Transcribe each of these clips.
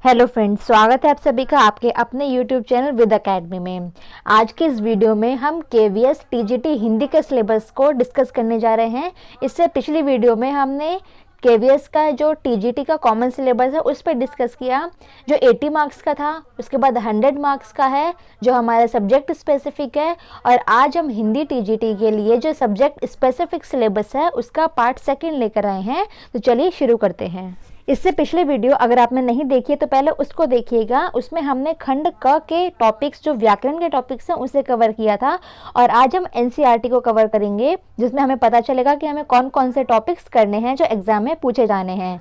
Hello friends, स्वागत है आप सभी का आपके अपने यूट्यूब चैनल विद अकेडमी में। आज के इस वीडियो में हम केवीएस टीजीटी हिंदी के सिलेबस को डिस्कस करने जा रहे हैं। इससे पिछली वीडियो में हमने केवीएस का जो टीजीटी का कॉमन सिलेबस है उस पर डिस्कस किया, जो 80 मार्क्स का था। उसके बाद 100 मार्क्स का है जो हमारा सब्जेक्ट स्पेसिफिक है। और आज हम हिंदी टीजीटी के लिए जो सब्जेक्ट स्पेसिफिक सिलेबस है उसका पार्ट सेकंड लेकर आए हैं। तो चलिए शुरू करते हैं। इससे पिछले वीडियो अगर आपने नहीं देखी है तो पहले उसको देखिएगा। उसमें हमने खंड क के टॉपिक्स, जो व्याकरण के टॉपिक्स हैं, उसे कवर किया था। और आज हम एनसीईआरटी को कवर करेंगे, जिसमें हमें पता चलेगा कि हमें कौन कौन से टॉपिक्स करने हैं जो एग्जाम में पूछे जाने हैं।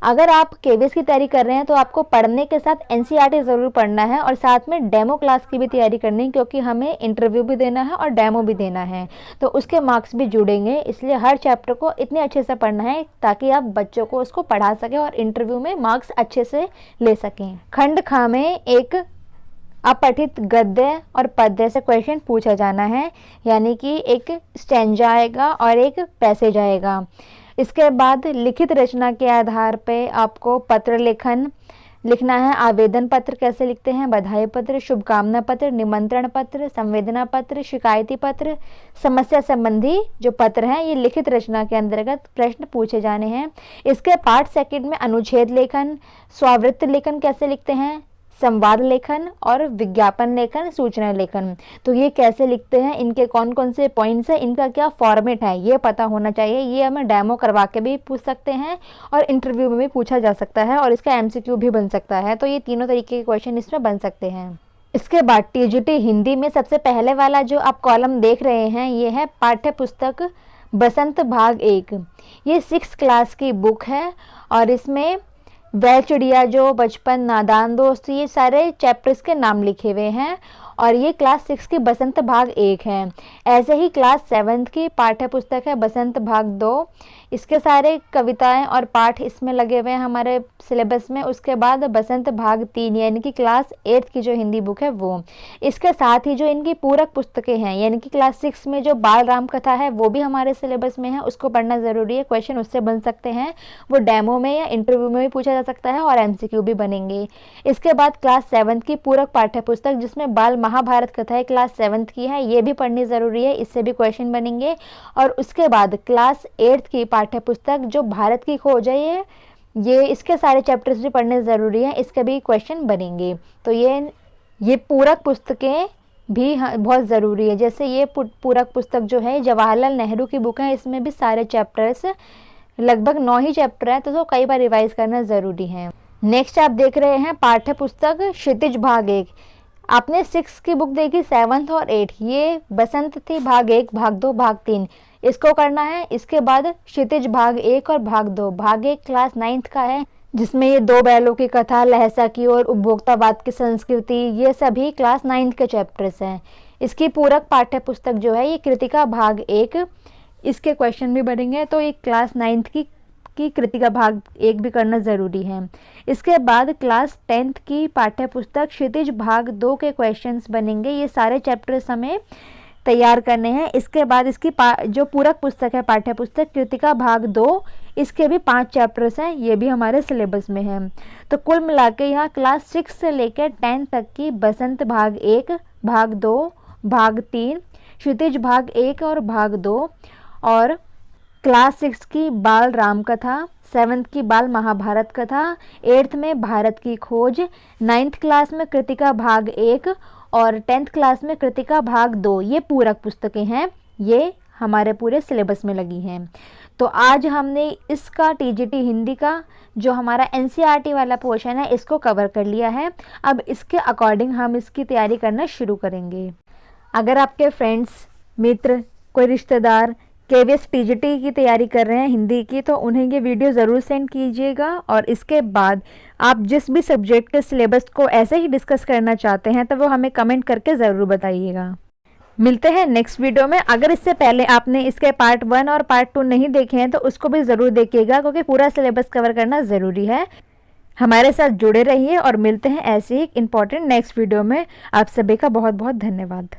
अगर आप केवीएस की तैयारी कर रहे हैं तो आपको पढ़ने के साथ एनसीईआरटी ज़रूर पढ़ना है और साथ में डेमो क्लास की भी तैयारी करनी है, क्योंकि हमें इंटरव्यू भी देना है और डेमो भी देना है, तो उसके मार्क्स भी जुड़ेंगे। इसलिए हर चैप्टर को इतने अच्छे से पढ़ना है ताकि आप बच्चों को उसको पढ़ा सकें और इंटरव्यू में मार्क्स अच्छे से ले सकें। खंड ख में एक अपठित गद्य और पद्य से क्वेश्चन पूछा जाना है, यानी कि एक स्टैंजा आएगा और एक पैसेज आएगा। इसके बाद लिखित रचना के आधार पे आपको पत्र लेखन लिखना है। आवेदन पत्र कैसे लिखते हैं, बधाई पत्र, शुभकामना पत्र, निमंत्रण पत्र, संवेदना पत्र, शिकायती पत्र, समस्या संबंधी जो पत्र हैं, ये लिखित रचना के अंतर्गत प्रश्न पूछे जाने हैं। इसके पार्ट सेकंड में अनुच्छेद लेखन, स्वावृत्त लेखन कैसे लिखते हैं, संवाद लेखन और विज्ञापन लेखन, सूचना लेखन, तो ये कैसे लिखते हैं, इनके कौन कौन से पॉइंट्स हैं, इनका क्या फॉर्मेट है, ये पता होना चाहिए। ये हमें डेमो करवा के भी पूछ सकते हैं और इंटरव्यू में भी पूछा जा सकता है और इसका एमसीक्यू भी बन सकता है। तो ये तीनों तरीके के क्वेश्चन इसमें बन सकते हैं। इसके बाद टीजीटी हिंदी में सबसे पहले वाला जो आप कॉलम देख रहे हैं, ये है पाठ्य पुस्तक बसंत भाग 1। ये 6 क्लास की बुक है और इसमें वह चिड़िया जो बचपन, नादान दोस्त, ये सारे चैप्टर्स के नाम लिखे हुए हैं। और ये क्लास 6 की बसंत भाग 1 है। ऐसे ही क्लास 7 की पाठ्य पुस्तक है बसंत भाग 2। इसके सारे कविताएं और पाठ इसमें लगे हुए हैं हमारे सिलेबस में। उसके बाद बसंत भाग 3 यानी कि क्लास 8 की जो हिंदी बुक है वो। इसके साथ ही जो इनकी पूरक पुस्तकें हैं, यानी कि क्लास 6 में जो बाल राम कथा है वो भी हमारे सिलेबस में है, उसको पढ़ना ज़रूरी है। क्वेश्चन उससे बन सकते हैं, वो डेमो में या इंटरव्यू में भी पूछा जा सकता है और एमसीक्यू भी बनेंगे। इसके बाद क्लास 7 की पूरक पाठ्य पुस्तक, जिसमें बाल महाभारत कथा है, क्लास 7 की है, ये भी पढ़नी ज़रूरी है, इससे भी क्वेश्चन बनेंगे। और उसके बाद क्लास 8 की पाठ्य पुस्तक जो भारत की खोज है, ये इसके सारे चैप्टर्स भी पढ़ने ज़रूरी है, इसके भी क्वेश्चन बनेंगे। तो ये पूरक पुस्तकें भी बहुत ज़रूरी है। जैसे ये पूरक पुस्तक जो है जवाहरलाल नेहरू की बुक है, इसमें भी सारे चैप्टर्स, लगभग 9 ही चैप्टर है, तो कई बार रिवाइज करना ज़रूरी है। नेक्स्ट आप देख रहे हैं पाठ्य पुस्तक क्षितिज भाग 1। आपने 6 की बुक देखी, 7th और 8th, ये बसंत थी भाग 1, भाग 2, भाग 3, इसको करना है। इसके बाद क्षितिज भाग 1 और भाग 2। भाग 1 क्लास 9th का है, जिसमें ये 2 बैलों की कथा, लहसा की और उपभोक्तावाद की संस्कृति, ये सभी क्लास 9th के चैप्टर्स हैं। इसकी पूरक पाठ्य पुस्तक जो है ये कृतिका भाग 1, इसके क्वेश्चन भी बनेंगे, तो ये क्लास 9th की कृतिका भाग 1 भी करना ज़रूरी है। इसके बाद क्लास 10th की पाठ्य पुस्तक क्षितिज भाग 2 के क्वेश्चंस बनेंगे। ये सारे चैप्टर्स हमें तैयार करने हैं। इसके बाद इसकी जो पूरक पुस्तक है पाठ्य पुस्तक कृतिका भाग 2, इसके भी 5 चैप्टर्स हैं, ये भी हमारे सिलेबस में हैं। तो कुल मिला के यहाँ क्लास 6 से लेकर 10 तक की बसंत भाग 1, भाग 2, भाग 3, क्षितिज भाग 1 और भाग 2, और क्लास 6 की बाल राम कथा, 7th की बाल महाभारत कथा, 8th में भारत की खोज, 9th क्लास में कृतिका भाग 1 और 10th क्लास में कृतिका भाग 2, ये पूरक पुस्तकें हैं, ये हमारे पूरे सिलेबस में लगी हैं। तो आज हमने इसका टीजीटी हिंदी का जो हमारा एनसीईआरटी वाला पोर्शन है इसको कवर कर लिया है। अब इसके अकॉर्डिंग हम इसकी तैयारी करना शुरू करेंगे। अगर आपके फ्रेंड्स, मित्र, कोई रिश्तेदार केवीएस टीजीटी की तैयारी कर रहे हैं हिंदी की, तो उन्हें ये वीडियो ज़रूर सेंड कीजिएगा। और इसके बाद आप जिस भी सब्जेक्ट के सिलेबस को ऐसे ही डिस्कस करना चाहते हैं तो वो हमें कमेंट करके ज़रूर बताइएगा। मिलते हैं नेक्स्ट वीडियो में। अगर इससे पहले आपने इसके पार्ट 1 और पार्ट 2 नहीं देखे हैं तो उसको भी ज़रूर देखिएगा, क्योंकि पूरा सिलेबस कवर करना ज़रूरी है। हमारे साथ जुड़े रहिए और मिलते हैं ऐसे ही इम्पॉर्टेंट नेक्स्ट वीडियो में। आप सभी का बहुत बहुत धन्यवाद।